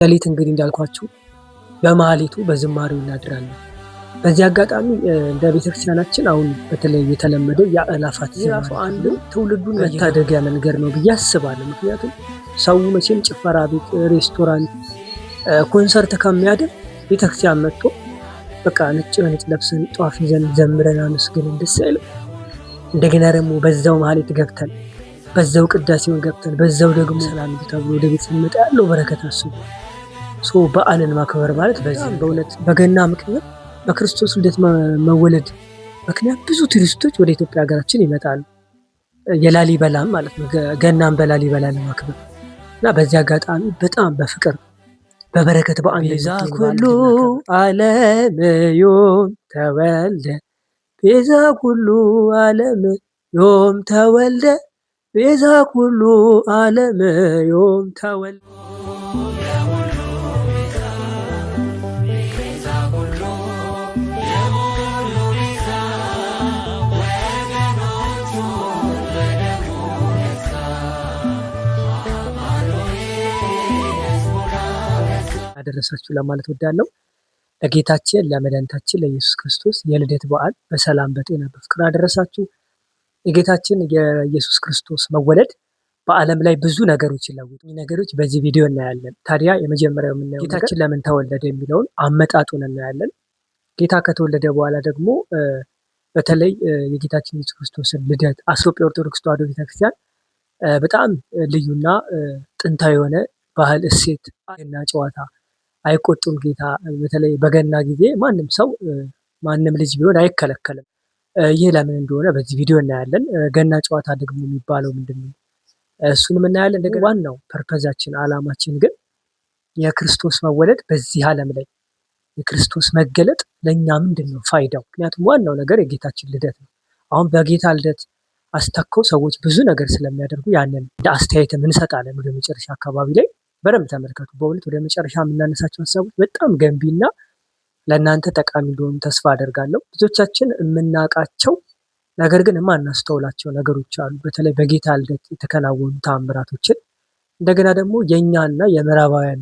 ሌሊት እንግዲህ እንዳልኳችሁ በማህሌቱ በዝማሬው እናድራለን። በዚህ አጋጣሚ እንደ ቤተክርስቲያናችን አሁን በተለይ የተለመደው የአእላፋት ራሱ አንዱ ትውልዱን መታደጊያ መንገድ ነው ብዬ አስባለሁ። ምክንያቱም ሰው መቼም ጭፈራ ቤት፣ ሬስቶራንት፣ ኮንሰርት ከሚያድር ቤተክርስቲያን መጥቶ በቃ ነጭ በነጭ ለብሰን ጧፍ ይዘን ዘምረን አመስግነን ደስ አይልም? እንደገና ደግሞ በዛው ማህሌት ገብተን በዛው ቅዳሴውን ገብተን በዛው ደግሞ ሰላም ተብሎ ወደ ቤት ስንመጣ ያለው በረከት አስቡ። በዓልን ማክበር ማለት በዚህ በእውነት በገና ምክንያት በክርስቶስ ልደት መወለድ ምክንያት ብዙ ቱሪስቶች ወደ ኢትዮጵያ ሀገራችን ይመጣሉ። የላሊበላም ማለት ነው ገናን በላሊበላ ለማክበር እና በዚህ አጋጣሚ በጣም በፍቅር በበረከት በአንድ ቤዛ ኩሉ ዓለም ዮም ተወልደ ቤዛ ኩሉ ዓለም ዮም ተወልደ ቤዛ ኩሉ ዓለም ዮም ተወልደ አደረሳችሁ ለማለት ወዳለው ለጌታችን ለመድኃኒታችን ለኢየሱስ ክርስቶስ የልደት በዓል በሰላም በጤና በፍቅር አደረሳችሁ። የጌታችን የኢየሱስ ክርስቶስ መወለድ በዓለም ላይ ብዙ ነገሮች ይለውጡ ነገሮች በዚህ ቪዲዮ እናያለን። ታዲያ የመጀመሪያው የምናየው ጌታችን ለምን ተወለደ የሚለውን አመጣጡን እናያለን። ጌታ ከተወለደ በኋላ ደግሞ በተለይ የጌታችን ኢየሱስ ክርስቶስን ልደት ኢትዮጵያ ኦርቶዶክስ ተዋሕዶ ቤተክርስቲያን በጣም ልዩና ጥንታዊ የሆነ ባህል፣ እሴት እና ጨዋታ አይቆጡም ጌታ በተለይ በገና ጊዜ ማንም ሰው ማንም ልጅ ቢሆን አይከለከልም። ይህ ለምን እንደሆነ በዚህ ቪዲዮ እናያለን። ገና ጨዋታ ደግሞ የሚባለው ምንድነው? እሱንም እናያለን። እንደገና ዋናው ፐርፐዛችን አላማችን ግን የክርስቶስ መወለድ በዚህ ዓለም ላይ የክርስቶስ መገለጥ ለኛ ምንድነው ፋይዳው? ምክንያቱም ዋናው ነገር የጌታችን ልደት ነው። አሁን በጌታ ልደት አስተከው ሰዎች ብዙ ነገር ስለሚያደርጉ ያንን እንደ አስተያየትም እንሰጣለን። ወደ መጨረሻ አካባቢ ላይ በደንብ ተመልከቱ። በእውነት ወደ መጨረሻ የምናነሳቸው ሀሳቦች በጣም ገንቢና ለእናንተ ጠቃሚ እንደሆኑ ተስፋ አደርጋለሁ። ብዙዎቻችን የምናውቃቸው ነገር ግን የማናስተውላቸው ነገሮች አሉ። በተለይ በጌታ ልደት የተከናወኑ ተአምራቶችን እንደገና ደግሞ የእኛና የምዕራባውያኑ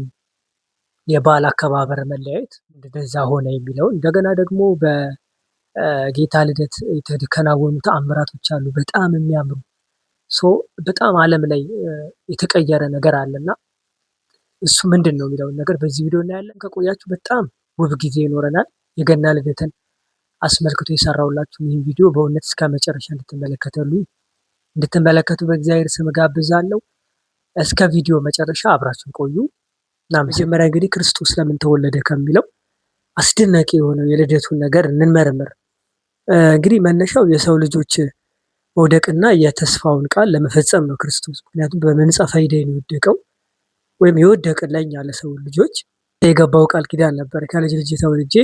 የበዓል አከባበር መለያየት እንደዛ ሆነ የሚለውን እንደገና ደግሞ በጌታ ልደት የተከናወኑ ተአምራቶች አሉ በጣም የሚያምሩ በጣም ዓለም ላይ የተቀየረ ነገር አለና እሱ ምንድን ነው የሚለውን ነገር በዚህ ቪዲዮ እናያለን። ከቆያችሁ በጣም ውብ ጊዜ ይኖረናል። የገና ልደትን አስመልክቶ የሰራሁላችሁ ይህን ቪዲዮ በእውነት እስከ መጨረሻ እንድትመለከቱ በእግዚአብሔር ስም ጋብዛለሁ። እስከ ቪዲዮ መጨረሻ አብራችሁን ቆዩ እና መጀመሪያ እንግዲህ ክርስቶስ ለምን ተወለደ ከሚለው አስደናቂ የሆነው የልደቱን ነገር እንመርምር። እንግዲህ መነሻው የሰው ልጆች መውደቅና የተስፋውን ቃል ለመፈጸም ነው ክርስቶስ። ምክንያቱም በመንጸፈ ዕዳይ ነው የወደቀው ወይም የወደቅን ለኛ ለሰው ልጆች የገባው ቃል ኪዳን ነበር። ከልጅ ልጅ ተወልጄ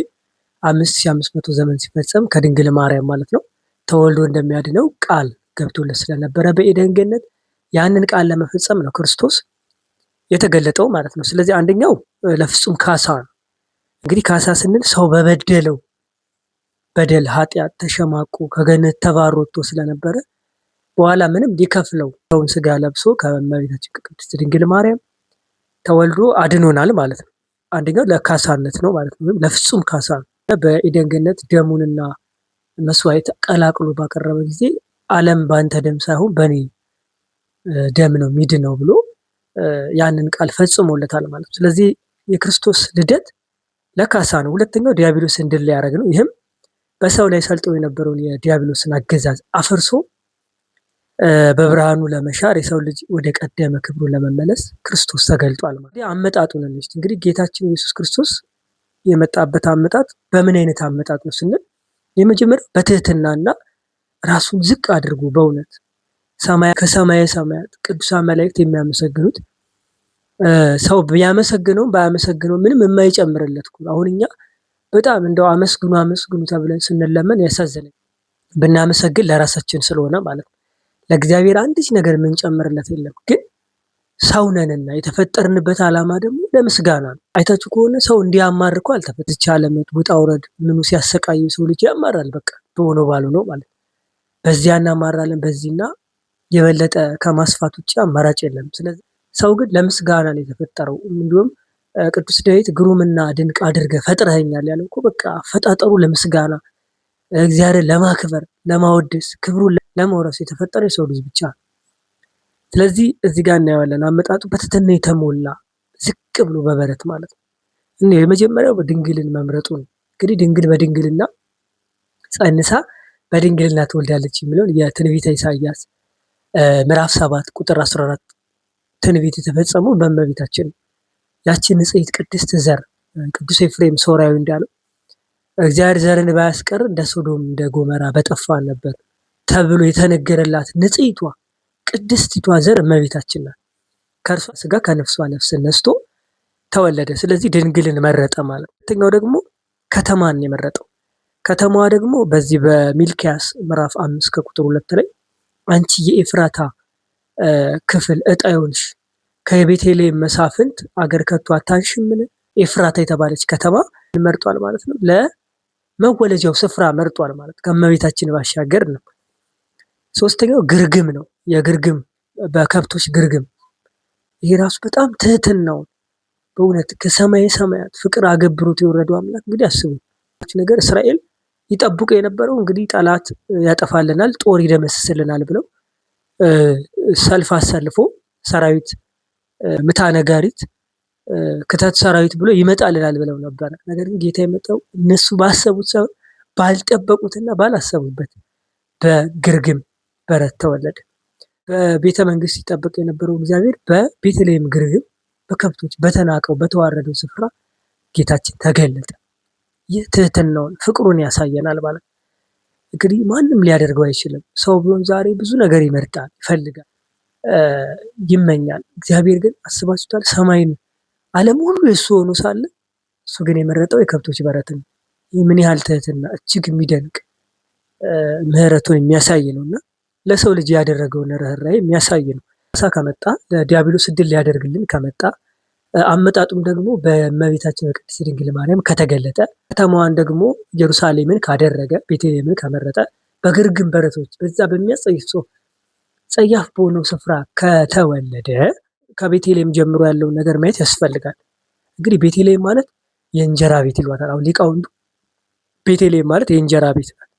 5500 ዘመን ሲፈጸም ከድንግል ማርያም ማለት ነው ተወልዶ እንደሚያድነው ቃል ገብቶለት ስለነበረ በኤደን ገነት ያንን ቃል ለመፈጸም ነው ክርስቶስ የተገለጠው ማለት ነው። ስለዚህ አንደኛው ለፍጹም ካሳ ነው። እንግዲህ ካሳ ስንል ሰው በበደለው በደል ኃጢአት ተሸማቆ ከገነት ተባሮ ወጥቶ ስለነበረ በኋላ ምንም ሊከፍለው ሰውን ስጋ ለብሶ ከእመቤታችን ቅድስት ድንግል ማርያም ተወልዶ አድኖናል ማለት ነው። አንደኛው ለካሳነት ነው ማለት ነው፣ ለፍጹም ካሳ ነው። በኤደን ገነት ደሙንና መስዋዕት ቀላቅሎ ባቀረበ ጊዜ ዓለም ባንተ ደም ሳይሆን በኔ ደም ነው ሚድነው ብሎ ያንን ቃል ፈጽሞለታል ማለት ነው። ስለዚህ የክርስቶስ ልደት ለካሳ ነው። ሁለተኛው ዲያብሎስን ድል ሊያደርግ ነው። ይህም በሰው ላይ ሰልጦ የነበረውን የዲያብሎስን አገዛዝ አፈርሶ በብርሃኑ ለመሻር የሰው ልጅ ወደ ቀደመ ክብሩ ለመመለስ ክርስቶስ ተገልጧል ማለት ነው። አመጣጡን እንግዲህ ጌታችን ኢየሱስ ክርስቶስ የመጣበት አመጣጥ በምን አይነት አመጣጥ ነው ስንል የመጀመሪያው በትህትናና ራሱን ዝቅ አድርጎ በእውነት ከሰማየ ሰማያት ቅዱሳን መላእክት የሚያመሰግኑት ሰው ቢያመሰግነው ባያመሰግነው ምንም የማይጨምርለት ነው። አሁን እኛ በጣም እንደው አመስግኑ ተብለን ስንለመን ያሳዝነን። ብናመሰግን ለራሳችን ስለሆነ ማለት ነው። ለእግዚአብሔር አንዲት ነገር የምንጨምርለት የለም። ግን ሰው ነንና የተፈጠርንበት ዓላማ ደግሞ ለምስጋና ነው። አይታችሁ ከሆነ ሰው እንዲያማር እኮ አልተፈጠረም። ዓለም ውጣ ውረድ ምኑ ሲያሰቃየው ሰው ልጅ ያማራል። በቃ በሆነው ባልሆነው ማለት በዚያ እናማራለን፣ በዚህና የበለጠ ከማስፋት ውጭ አማራጭ የለም። ስለዚህ ሰው ግን ለምስጋና ነው የተፈጠረው። እንዲሁም ቅዱስ ዳዊት ግሩምና ድንቅ አድርገህ ፈጥረኸኛል ያለው እኮ በቃ አፈጣጠሩ ለምስጋና እግዚአብሔርን ለማክበር ለማወደስ ክብሩን ለመውረስ የተፈጠረ የሰው ልጅ ብቻ። ስለዚህ እዚህ ጋር እናየዋለን አመጣጡ በትህትና የተሞላ ዝቅ ብሎ በበረት ማለት ነው። የመጀመሪያው ድንግልን መምረጡ ነው። እንግዲህ ድንግል በድንግልና ጸንሳ በድንግልና ትወልዳለች የሚለውን የትንቢተ ኢሳያስ ምዕራፍ 7 ቁጥር 14 ትንቢት የተፈጸመው በእመቤታችን ያችን ንጽሕት ቅድስት ዘር ቅዱስ ኤፍሬም ሶርያዊ እንዳለው እግዚአብሔር ዘርን ባያስቀር እንደ ሶዶም እንደ ጎመራ በጠፋን ነበር ተብሎ የተነገረላት ንጽሕቷ ቅድስቲቷ ዘር እመቤታችን ናት። ከእርሷ ስጋ ከነፍሷ ነፍስ ነስቶ ተወለደ። ስለዚህ ድንግልን መረጠ ማለት። ሁለተኛው ደግሞ ከተማን የመረጠው ከተማዋ ደግሞ በዚህ በሚልኪያስ ምዕራፍ 5 ከቁጥር 2 ላይ አንቺ የኤፍራታ ክፍል ዕጣ ይሁንሽ ከቤተልሔም መሳፍንት አገር ከቶ አታንሽምን? ኤፍራታ የተባለች ከተማ መርጧል ማለት ነው። ለመወለጃው ስፍራ መርጧል ማለት ከእመቤታችን ባሻገር ነው። ሶስተኛው ግርግም ነው። የግርግም በከብቶች ግርግም ይሄ ራሱ በጣም ትህትናው በእውነት ከሰማይ ሰማያት ፍቅር አገብሮት የወረደው አምላክ እንግዲህ አስቡ ነገር እስራኤል ይጠብቁ የነበረው እንግዲህ ጠላት ያጠፋልናል ጦር ይደመስስልናል ብለው ሰልፍ አሰልፎ ሰራዊት ምታ ነጋሪት ክተት ሰራዊት ብሎ ይመጣልናል ብለው ነበር። ነገር ግን ጌታ የመጣው እነሱ ባሰቡት ሰው ባልጠበቁትና ባላሰቡበት በግርግም በረት ተወለደ። በቤተ መንግስት ሲጠበቅ የነበረው እግዚአብሔር በቤተልሔም ግርግም በከብቶች በተናቀው በተዋረደው ስፍራ ጌታችን ተገለጠ። ይህ ትህትናውን ፍቅሩን ያሳየናል ማለት እንግዲህ ማንም ሊያደርገው አይችልም። ሰው ቢሆን ዛሬ ብዙ ነገር ይመርጣል፣ ይፈልጋል፣ ይመኛል። እግዚአብሔር ግን አስባችሁታል? ሰማይን ዓለም ሁሉ የእሱ ሆኖ ሳለ እሱ ግን የመረጠው የከብቶች በረትን። ይህ ምን ያህል ትህትና እጅግ የሚደንቅ ምህረቱን የሚያሳይ ነው እና ለሰው ልጅ ያደረገውን ርኅራኄ የሚያሳይ ነው። ከመጣ ለዲያብሎስ ዕድል ሊያደርግልን ከመጣ አመጣጡም ደግሞ በእመቤታችን በቅድስት ድንግል ማርያም ከተገለጠ ከተማዋን ደግሞ ኢየሩሳሌምን ካደረገ ቤተልሔምን ከመረጠ በግርግም በረቶች በዛ በሚያስጸይፍ ጸያፍ በሆነው ስፍራ ከተወለደ ከቤተልሔም ጀምሮ ያለውን ነገር ማየት ያስፈልጋል። እንግዲህ ቤተልሔም ማለት የእንጀራ ቤት ይሏታል አሁን ሊቃውንቱ። ቤተልሔም ማለት የእንጀራ ቤት ናት።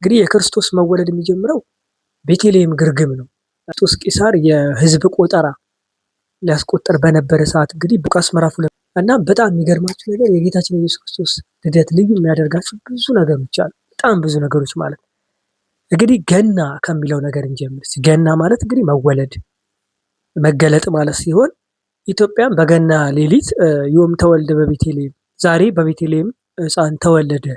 እንግዲህ የክርስቶስ መወለድ የሚጀምረው ቤተልሔም ግርግም ነው። ክርስቶስ ቄሳር የህዝብ ቆጠራ ሊያስቆጠር በነበረ ሰዓት እንግዲህ ሉቃስ ምዕራፍ 2 እና በጣም የሚገርማችሁ ነገር የጌታችን ኢየሱስ ክርስቶስ ልደት ልዩ የሚያደርጋቸው ብዙ ነገሮች አሉ። በጣም ብዙ ነገሮች ማለት እንግዲህ ገና ከሚለው ነገር እንጀምር። ገና ማለት እንግዲህ መወለድ መገለጥ ማለት ሲሆን ኢትዮጵያም በገና ሌሊት ዮም ተወልደ በቤተልሔም ዛሬ በቤተልሔም ሕፃን ተወለደ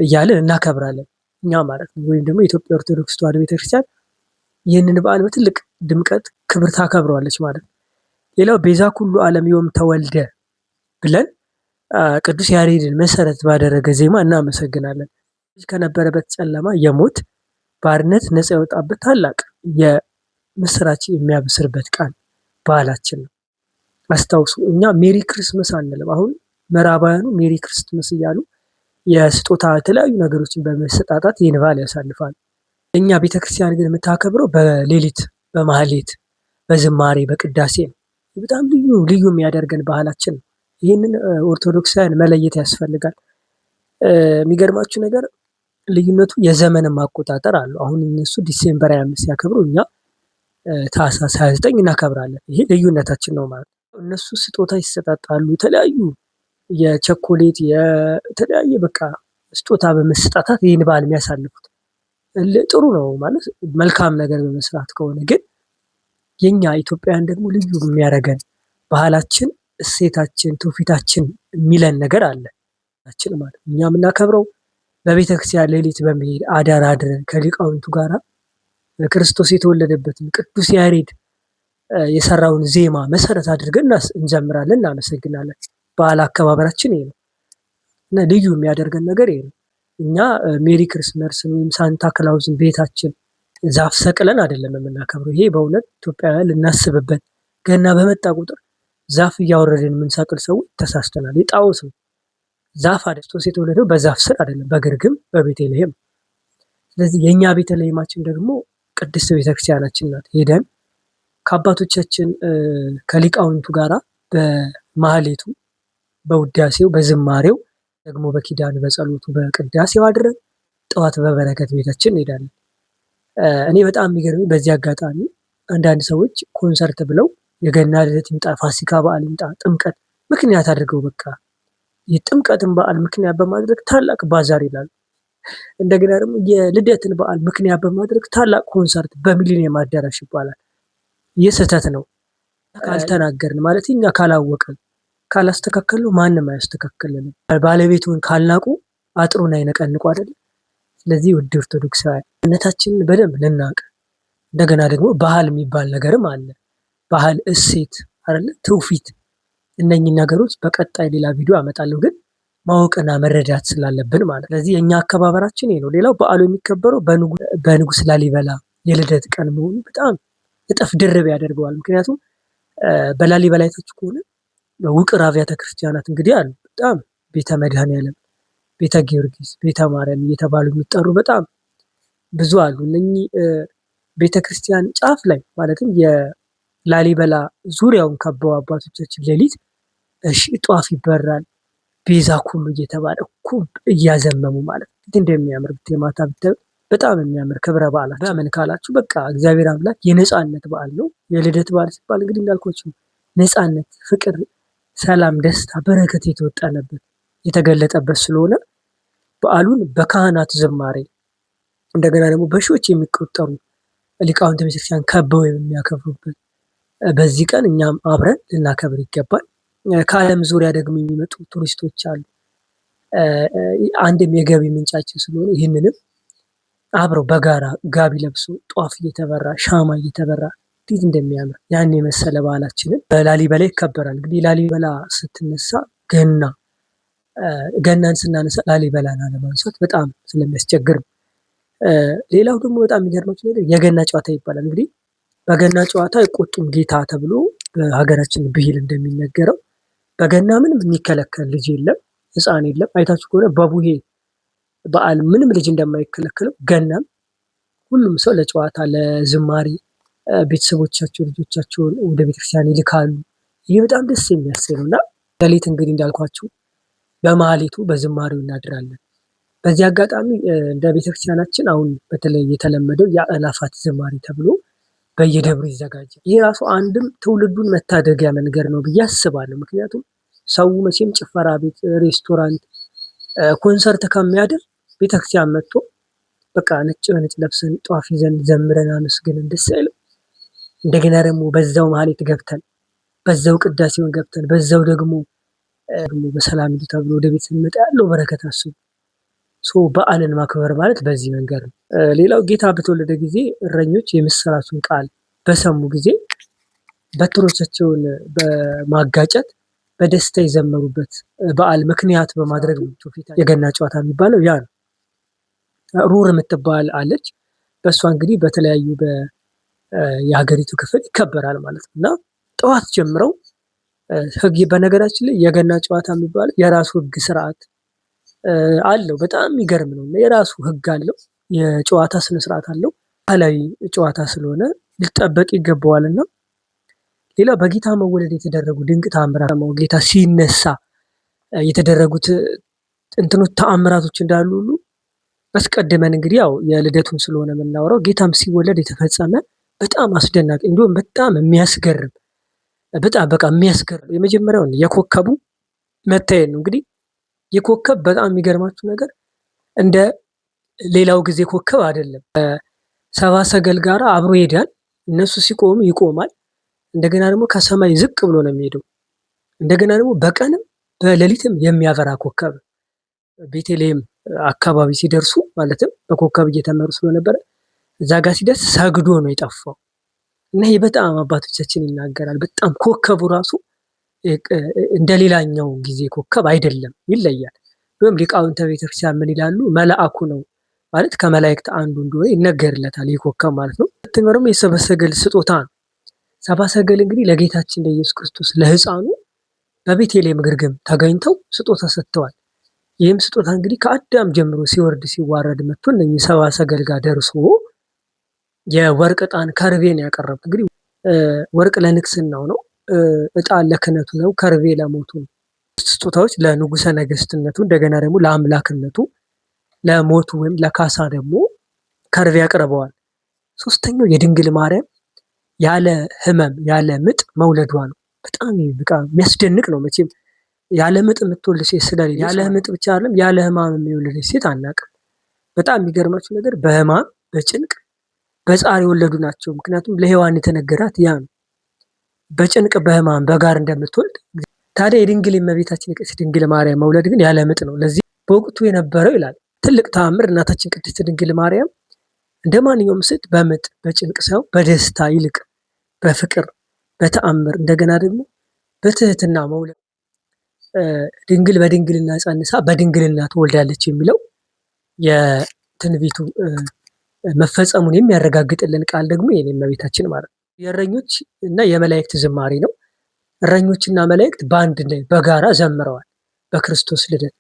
እያልን እናከብራለን እኛ ማለት ነው። ወይም ደግሞ የኢትዮጵያ ኦርቶዶክስ ተዋሕዶ ቤተክርስቲያን ይህንን በዓል በትልቅ ድምቀት ክብር ታከብረዋለች ማለት ነው። ሌላው ቤዛ ኩሉ ዓለም ዮም ተወልደ ብለን ቅዱስ ያሬድን መሰረት ባደረገ ዜማ እናመሰግናለን። ከነበረበት ጨለማ የሞት ባርነት ነፃ የወጣበት ታላቅ የምስራች የሚያበስርበት ቀን በዓላችን ነው። አስታውሱ። እኛ ሜሪ ክርስመስ አንልም። አሁን ምዕራባውያኑ ሜሪ ክርስመስ እያሉ የስጦታ የተለያዩ ነገሮችን በመሰጣጣት ይህን በዓል ያሳልፋሉ። እኛ ቤተክርስቲያን ግን የምታከብረው በሌሊት በማህሌት በዝማሬ በቅዳሴ ነው። በጣም ልዩ የሚያደርገን ባህላችን ነው። ይህንን ኦርቶዶክሳውያን መለየት ያስፈልጋል። የሚገርማችሁ ነገር ልዩነቱ የዘመን ማቆጣጠር አለው። አሁን እነሱ ዲሴምበር 25 ሲያከብሩ እኛ ታህሳስ 29 እናከብራለን። ይሄ ልዩነታችን ነው ማለት ነው። እነሱ ስጦታ ይሰጣጣሉ፣ የተለያዩ የቸኮሌት የተለያየ በቃ ስጦታ በመሰጣጣት ይህን በዓል የሚያሳልፉት ጥሩ ነው ማለት መልካም ነገር በመስራት ከሆነ ግን የኛ ኢትዮጵያውያን ደግሞ ልዩ የሚያደርገን ባህላችን፣ እሴታችን፣ ትውፊታችን የሚለን ነገር አለ ማለት እኛ የምናከብረው በቤተክርስቲያን ሌሊት በመሄድ አዳር አድረን ከሊቃውንቱ ጋራ ክርስቶስ የተወለደበትን ቅዱስ ያሬድ የሰራውን ዜማ መሰረት አድርገን እንዘምራለን፣ እናመሰግናለን። በዓል አከባበራችን ይሄ ነው እና ልዩ የሚያደርገን ነገር ይሄ ነው። እኛ ሜሪ ክርስመስን ወይም ሳንታ ክላውዝን ቤታችን ዛፍ ሰቅለን አይደለም የምናከብረው። ይሄ በእውነት ኢትዮጵያውያን ልናስብበት፣ ገና በመጣ ቁጥር ዛፍ እያወረድን የምንሰቅል ሰዎች ተሳስተናል። የጣዖት ነው ዛፍ አይደል። ክርስቶስ የተወለደው በዛፍ ስር አይደለም፣ በግርግም በቤተልሔም። ስለዚህ የኛ ቤተልሔማችን ደግሞ ቅድስት ቤተክርስቲያናችን ናት። ሄደን ከአባቶቻችን ከሊቃውንቱ ጋራ በማህሌቱ፣ በውዳሴው፣ በዝማሬው ደግሞ በኪዳን በጸሎቱ በቅዳሴው አድረን ጠዋት በበረከት ቤታችን እንሄዳለን። እኔ በጣም የሚገርመኝ በዚህ አጋጣሚ አንዳንድ ሰዎች ኮንሰርት ብለው የገና ልደት ይምጣ፣ ፋሲካ በዓል ይምጣ፣ ጥምቀት ምክንያት አድርገው በቃ የጥምቀትን በዓል ምክንያት በማድረግ ታላቅ ባዛር ይላሉ። እንደገና ደግሞ የልደትን በዓል ምክንያት በማድረግ ታላቅ ኮንሰርት በሚሊኒየም አዳራሽ ይባላል። ይህ ስህተት ነው። ካልተናገርን ማለት እኛ ካላወቅን ካላስተካከልነው ማንም አያስተካክልንም። ባለቤቱን ካልናቁ አጥሩን አይነቀንቁ አይደል? ስለዚህ ውድ ኦርቶዶክሳውያን እምነታችንን በደንብ ልናቅ፣ እንደገና ደግሞ ባህል የሚባል ነገርም አለ። ባህል፣ እሴት አይደለ? ትውፊት፣ እነኚህ ነገሮች በቀጣይ ሌላ ቪዲዮ አመጣለሁ፣ ግን ማወቅና መረዳት ስላለብን ማለት። ስለዚህ የኛ አከባበራችን ይሄ ነው። ሌላው በዓሉ የሚከበረው በንጉስ ላሊበላ የልደት ቀን መሆኑ በጣም እጥፍ ድርብ ያደርገዋል። ምክንያቱም በላሊበላ አይታችሁ ከሆነ ውቅር አብያተ ክርስቲያናት እንግዲህ አሉ። በጣም ቤተ መድኃኔዓለም፣ ቤተ ጊዮርጊስ፣ ቤተ ማርያም እየተባሉ የሚጠሩ በጣም ብዙ አሉ። እነኚህ ቤተ ክርስቲያን ጫፍ ላይ ማለትም የላሊበላ ዙሪያውን ከበው አባቶቻችን ሌሊት ጧፍ ይበራል፣ ቤዛ ኩሉ እየተባለ ኩብ እያዘመሙ ማለት እንደሚያምር ማታ ብታዩ በጣም የሚያምር ክብረ በዓላት። በምን ካላችሁ በቃ እግዚአብሔር አምላክ የነጻነት በዓል ነው። የልደት በዓል ሲባል እንግዲህ እንዳልኳችሁ ነጻነት፣ ፍቅር፣ ሰላም፣ ደስታ፣ በረከት የተወጣነበት የተገለጠበት ስለሆነ በዓሉን በካህናት ዝማሬ እንደገና ደግሞ በሺዎች የሚቆጠሩ ሊቃውንተ ቤተክርስቲያን ከበው የሚያከብሩበት በዚህ ቀን እኛም አብረን ልናከብር ይገባል። ከዓለም ዙሪያ ደግሞ የሚመጡ ቱሪስቶች አሉ። አንድም የገቢ ምንጫችን ስለሆነ ይህንንም አብረው በጋራ ጋቢ ለብሶ ጧፍ እየተበራ ሻማ እየተበራ እንዴት እንደሚያምር ያን የመሰለ በዓላችንን በላሊበላ ይከበራል። እንግዲህ ላሊበላ ስትነሳ ገናን ስናነሳ ላሊበላን አለማንሳት በጣም ስለሚያስቸግር ነው። ሌላው ደግሞ በጣም የሚገርማችሁ ነገር የገና ጨዋታ ይባላል። እንግዲህ በገና ጨዋታ አይቆጡም ጌታ ተብሎ በሀገራችን ብሂል እንደሚነገረው በገና ምንም የሚከለከል ልጅ የለም፣ ሕፃን የለም። አይታችሁ ከሆነ በቡሄ በዓል ምንም ልጅ እንደማይከለከለው ገናም ሁሉም ሰው ለጨዋታ ለዝማሬ ቤተሰቦቻቸው ልጆቻቸውን ወደ ቤተክርስቲያን ይልካሉ። ይህ በጣም ደስ የሚያሰኝ ነው እና ሌሊት እንግዲህ እንዳልኳችሁ በማህሌቱ በዝማሬው እናድራለን። በዚህ አጋጣሚ እንደ ቤተክርስቲያናችን አሁን በተለይ የተለመደው የአእላፋት ዝማሬ ተብሎ በየደብሩ ይዘጋጃል። ይህ ራሱ አንድም ትውልዱን መታደጊያ መንገድ ነው ብዬ አስባለሁ። ምክንያቱም ሰው መቼም ጭፈራ ቤት፣ ሬስቶራንት፣ ኮንሰርት ከሚያድር ቤተክርስቲያን መጥቶ በቃ ነጭ በነጭ ለብሰን ጧፍ ይዘን ዘምረን አመስግነን ደስ አይልም? እንደገና ደግሞ በዛው ማህሌት ገብተን በዛው ቅዳሴውን ገብተን በዛው ደግሞ በሰላም ሂዱ ተብሎ ወደ ቤት ስንመጣ ያለው በረከት አስቡ። በዓልን ማክበር ማለት በዚህ መንገድ ነው። ሌላው ጌታ በተወለደ ጊዜ እረኞች የምስራቹን ቃል በሰሙ ጊዜ በትሮቻቸውን በማጋጨት በደስታ የዘመሩበት በዓል ምክንያት በማድረግ ነው። የገና ጨዋታ የሚባለው ያ ነው። ሩር የምትባል አለች። በእሷ እንግዲህ በተለያዩ የሀገሪቱ ክፍል ይከበራል ማለት ነው እና ጠዋት ጀምረው በነገራችን ላይ የገና ጨዋታ የሚባለው የራሱ ሕግ ስርዓት አለው። በጣም የሚገርም ነው። የራሱ ሕግ አለው። የጨዋታ ስነስርዓት አለው። ባህላዊ ጨዋታ ስለሆነ ሊጠበቅ ይገባዋልና ሌላው በጌታ መወለድ የተደረጉ ድንቅ ተአምራት ጌታ ሲነሳ የተደረጉት እንትኖች ተአምራቶች እንዳሉ ሁሉ አስቀድመን እንግዲህ ያው የልደቱን ስለሆነ የምናወራው ጌታም ሲወለድ የተፈጸመ በጣም አስደናቂ እንዲሁም በጣም የሚያስገርም በጣም በቃ የሚያስገርም የመጀመሪያውን የኮከቡ መታየት ነው። እንግዲህ የኮከብ በጣም የሚገርማችሁ ነገር እንደ ሌላው ጊዜ ኮከብ አይደለም። ሰባ ሰገል ጋር አብሮ ይሄዳል። እነሱ ሲቆሙ ይቆማል። እንደገና ደግሞ ከሰማይ ዝቅ ብሎ ነው የሚሄደው። እንደገና ደግሞ በቀንም በሌሊትም የሚያበራ ኮከብ ቤተልሔም አካባቢ ሲደርሱ ማለትም በኮከብ እየተመሩ ስለነበረ እዛ ጋር ሲደርስ ሰግዶ ነው የጠፋው እና ይህ በጣም አባቶቻችን ይናገራል። በጣም ኮከቡ ራሱ እንደ ሌላኛው ጊዜ ኮከብ አይደለም፣ ይለያል። ወይም ሊቃውንተ ቤተክርስቲያን ምን ይላሉ? መልአኩ ነው ማለት ከመላእክት አንዱ እንደሆነ ይነገርለታል ይህ ኮከብ ማለት ነው። ሁለተኛው ደግሞ የሰብአ ሰገል ስጦታ ነው። ሰብአ ሰገል እንግዲህ ለጌታችን ለኢየሱስ ክርስቶስ ለሕፃኑ በቤተልሔም ግርግም ተገኝተው ስጦታ ሰጥተዋል። ይህም ስጦታ እንግዲህ ከአዳም ጀምሮ ሲወርድ ሲዋረድ መጥቶ እነኚህ ሰብአ ሰገል ጋር ደርሶ የወርቅ ዕጣን ከርቤን ያቀረቡት እንግዲህ ወርቅ ለንግስናው ነው። ዕጣን ለክህነቱ ነው፣ ከርቤ ለሞቱ ነው። ስጦታዎች ለንጉሠ ነገሥትነቱ፣ እንደገና ደግሞ ለአምላክነቱ፣ ለሞቱ ወይም ለካሳ ደግሞ ከርቤ ያቀርበዋል። ሶስተኛው የድንግል ማርያም ያለ ህመም ያለ ምጥ መውለዷ ነው። በጣም በቃ የሚያስደንቅ ነው። መቼም ያለ ምጥ የምትወልድ ሴት ስለሌለ፣ ያለ ምጥ ብቻ አይደለም ያለ ህማም የወለደች ሴት አናውቅም። በጣም የሚገርማችሁ ነገር በህማም በጭንቅ በጻር የወለዱ ናቸው። ምክንያቱም ለሔዋን የተነገራት ያ ነው፣ በጭንቅ በህማም በጋር እንደምትወልድ። ታዲያ የድንግል እመቤታችን የቅድስት ድንግል ማርያም መውለድ ግን ያለ ምጥ ነው። ለዚህ በወቅቱ የነበረው ይላል ትልቅ ተአምር እናታችን ቅድስት ድንግል ማርያም እንደ ማንኛውም ሴት በምጥ በጭንቅ ሳይሆን በደስታ ይልቅ በፍቅር በተአምር እንደገና ደግሞ በትህትና መውለድ ድንግል በድንግልና ጸንሳ በድንግልና ትወልዳለች የሚለው የትንቢቱ መፈጸሙን የሚያረጋግጥልን ቃል ደግሞ የኔ እመቤታችን ማለት ነው። የእረኞች እና የመላእክት ዝማሬ ነው። እረኞችና መላእክት በአንድ ላይ በጋራ ዘምረዋል በክርስቶስ ልደት።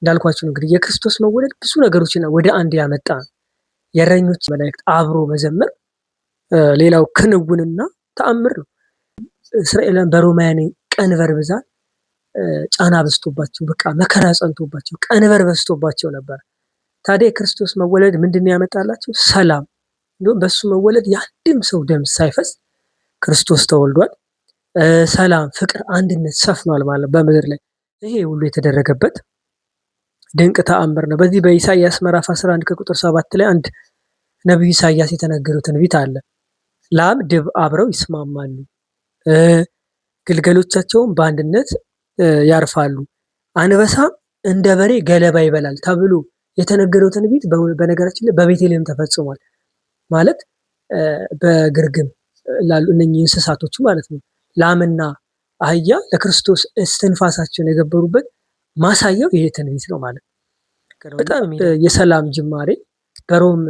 እንዳልኳችሁ እንግዲህ የክርስቶስ መወለድ ብዙ ነገሮችን ወደ አንድ ያመጣ ነው። የእረኞች መላእክት አብሮ መዘመር ሌላው ክንውንና ተአምር ነው። እስራኤላውያን በሮማውያን ቀንበር ብዛት ጫና በዝቶባቸው በቃ መከራ ጸንቶባቸው ቀንበር በዝቶባቸው ነበር። ታዲያ የክርስቶስ መወለድ ምንድን ያመጣላቸው? ሰላም። እንዲሁም በሱ መወለድ የአንድም ሰው ደም ሳይፈስ ክርስቶስ ተወልዷል። ሰላም፣ ፍቅር፣ አንድነት ሰፍኗል ማለት በምድር ላይ። ይሄ ሁሉ የተደረገበት ድንቅ ተአምር ነው። በዚህ በኢሳይያስ ምዕራፍ 11 ከቁጥር 7 ላይ አንድ ነቢዩ ኢሳይያስ የተናገረው ትንቢት አለ። ላም ድብ አብረው ይስማማሉ፣ ግልገሎቻቸውን በአንድነት ያርፋሉ፣ አንበሳም እንደ በሬ ገለባ ይበላል ተብሎ የተነገረው ትንቢት በነገራችን ላይ በቤተልሔም ተፈጽሟል። ማለት በግርግም ላሉ እነኚህ እንስሳቶቹ ማለት ነው። ላምና አህያ ለክርስቶስ እስትንፋሳቸውን የገበሩበት ማሳያው ይሄ ትንቢት ነው ማለት ነው። በጣም የሰላም ጅማሬ በሮም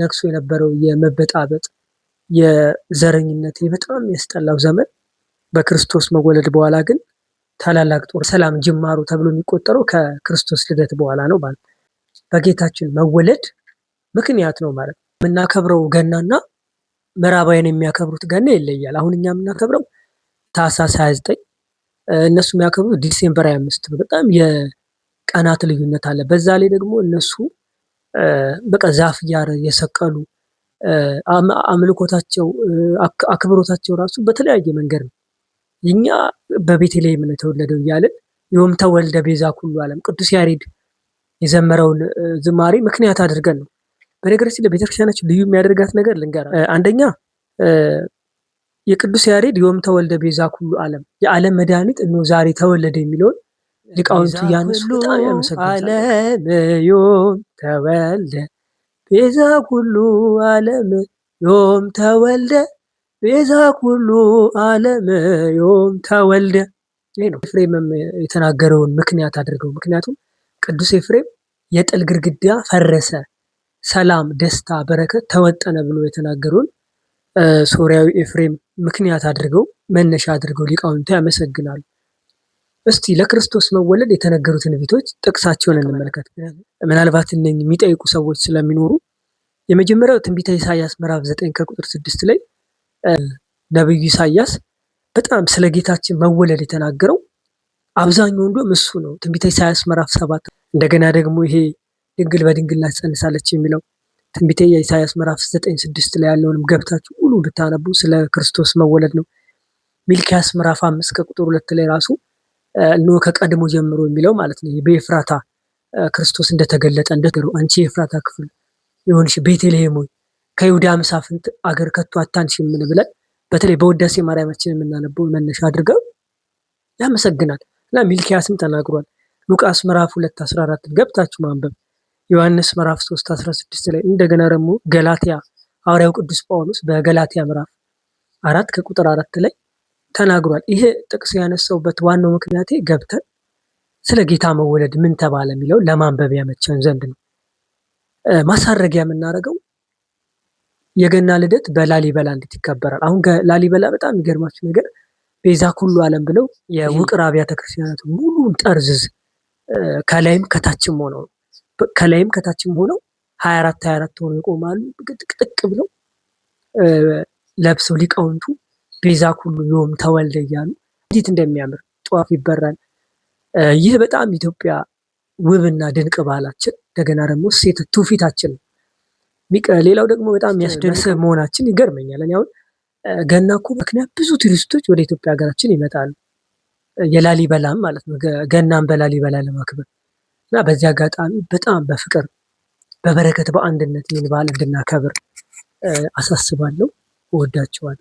ነግሶ የነበረው የመበጣበጥ የዘረኝነት በጣም ያስጠላው ዘመን በክርስቶስ መወለድ በኋላ ግን ታላላቅ ጦር ሰላም ጅማሩ ተብሎ የሚቆጠረው ከክርስቶስ ልደት በኋላ ነው ማለት ነው። በጌታችን መወለድ ምክንያት ነው ማለት ነው። የምናከብረው ገናና ምዕራባውያን የሚያከብሩት ገና ይለያል። አሁን እኛ የምናከብረው ታኅሳስ 29፣ እነሱ የሚያከብሩት ዲሴምበር 25 ነው። በጣም የቀናት ልዩነት አለ። በዛ ላይ ደግሞ እነሱ በቃ ዛፍ የሰቀሉ አምልኮታቸው አክብሮታቸው ራሱ በተለያየ መንገድ ነው። እኛ በቤተልሔም ነው የተወለደው እያልን ዮም ተወልደ ቤዛ ኩሉ ዓለም ቅዱስ ያሬድ የዘመረውን ዝማሬ ምክንያት አድርገን ነው። በነገራችን ላይ ቤተክርስቲያናችን ልዩ የሚያደርጋት ነገር ልንገራ። አንደኛ የቅዱስ ያሬድ ዮም ተወልደ ቤዛ ኩሉ ዓለም የዓለም መድኃኒት እነሆ ዛሬ ተወለደ የሚለውን ሊቃውንቱ እያነሱ በጣም ያመሰግናል። ዓለም ዮም ተወልደ ቤዛ ኩሉ ዓለም ዮም ተወልደ ቤዛ ኩሉ ዓለም ዮም ተወልደ። ይሄ ነው ኤፍሬምም የተናገረውን ምክንያት አድርገው። ምክንያቱም ቅዱስ ኤፍሬም የጥል ግድግዳ ፈረሰ፣ ሰላም፣ ደስታ፣ በረከት ተወጠነ ብሎ የተናገረውን ሶርያዊ ኤፍሬም ምክንያት አድርገው መነሻ አድርገው ሊቃውንቱ ያመሰግናሉ። እስቲ ለክርስቶስ መወለድ የተነገሩ ትንቢቶች ጥቅሳቸውን እንመልከት። ምናልባት እነኝህ የሚጠይቁ ሰዎች ስለሚኖሩ የመጀመሪያው ትንቢተ ኢሳይያስ ምዕራፍ 9 ከቁጥር 6 ላይ ነብዩ ኢሳይያስ በጣም ስለ ጌታችን መወለድ የተናገረው አብዛኛው እንደውም እሱ ነው። ትንቢተ ኢሳይያስ ምዕራፍ 7 እንደገና ደግሞ ይሄ ድንግል በድንግልና ትጸንሳለች የሚለው ትንቢተ ኢሳይያስ ምዕራፍ 9:6 ላይ ያለውንም ገብታችሁ ሁሉ ብታነቡ ስለ ክርስቶስ መወለድ ነው። ሚልክያስ ምዕራፍ 5 ከቁጥር 2 ላይ ራሱ እነሆ ከቀድሞ ጀምሮ የሚለው ማለት ነው። በኤፍራታ ክርስቶስ እንደተገለጠ እንደገሩ አንቺ የኤፍራታ ክፍል የሆንሽ ቤተልሔም ሆይ ከይሁዳ መሳፍንት አገር ከቶ አታንሺም ብለን በተለይ በውዳሴ ማርያማችን የምናነበው መነሻ አድርገው ያመሰግናል እና ሚልክያስም ተናግሯል። ሉቃስ ምዕራፍ 2:14 ገብታችሁ ማንበብ፣ ዮሐንስ ምዕራፍ 3:16 ላይ እንደገና ደግሞ ገላትያ ሐዋርያው ቅዱስ ጳውሎስ በገላትያ ምዕራፍ 4 ከቁጥር 4 ላይ ተናግሯል። ይሄ ጥቅስ ያነሳውበት ዋናው ምክንያቴ ገብተን ስለ ጌታ መወለድ ምን ተባለ የሚለው ለማንበብ ያመቸን ዘንድ ነው። ማሳረጊያ የምናደርገው የገና ልደት በላሊበላ እንዴት ይከበራል? አሁን ላሊበላ በጣም የሚገርማችሁ ነገር ቤዛ ኩሉ ዓለም ብለው የውቅር አብያተ ክርስቲያናት ሙሉን ጠርዝዝ ከላይም ከታችም ሆነው 24 ሆነው ይቆማሉ። ጥቅጥቅ ብለው ለብሰው ሊቃውንቱ ቤዛ ኩሉ ዮም ተወልደ እያሉ እንዴት እንደሚያምር ጧፍ ይበራል። ይህ በጣም ኢትዮጵያ ውብና ድንቅ ባህላችን እንደገና ደግሞ ሴት ትውፊታችን ነው። ሌላው ደግሞ በጣም የሚያስደንቅ መሆናችን ይገርመኛል። እኔ አሁን ገና እኮ ምክንያት ብዙ ቱሪስቶች ወደ ኢትዮጵያ ሀገራችን ይመጣሉ። የላሊበላም ማለት ነው ገናን በላሊበላ ለማክበር እና በዚህ አጋጣሚ በጣም በፍቅር በበረከት በአንድነት ይህን በዓል እንድናከብር አሳስባለሁ። እወዳቸዋለሁ።